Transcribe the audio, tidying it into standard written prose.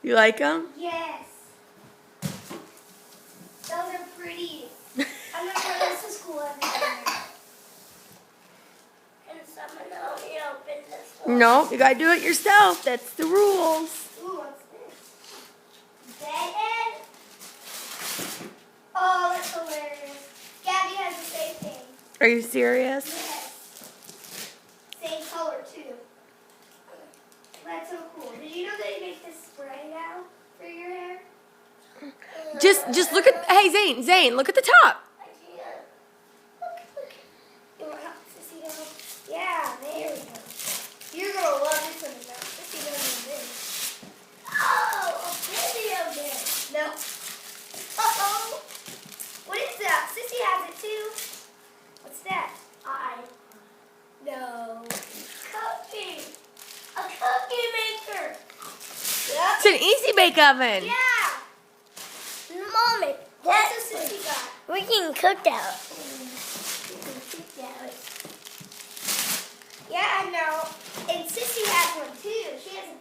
You like them? Yes. Those are pretty. I'm going to wear this to school every day. Can someone help me open this one? No, you gotta do it yourself. That's the rules. Ooh, what's this? Dead end? Oh, that's hilarious. Gabby has the same thing. Are you serious? Yes. Same color, too. That's so cool. Did you know that you make this spray now for your hair? Just look at. Hey, Zane, look at the top. I can't. Look. You want to help Sissy down? Yeah, there we go. You're going to love this one now. Sissy doesn't do this. Oh, a video game. No. Uh-oh. What is that? Sissy has it too. What's that? No. Cookie. A cookie maker. Yep. It's an easy bake oven. Yeah. Mommy, what's the Sissy got? We can cook out. Yeah, I know. And Sissy has one too. She has a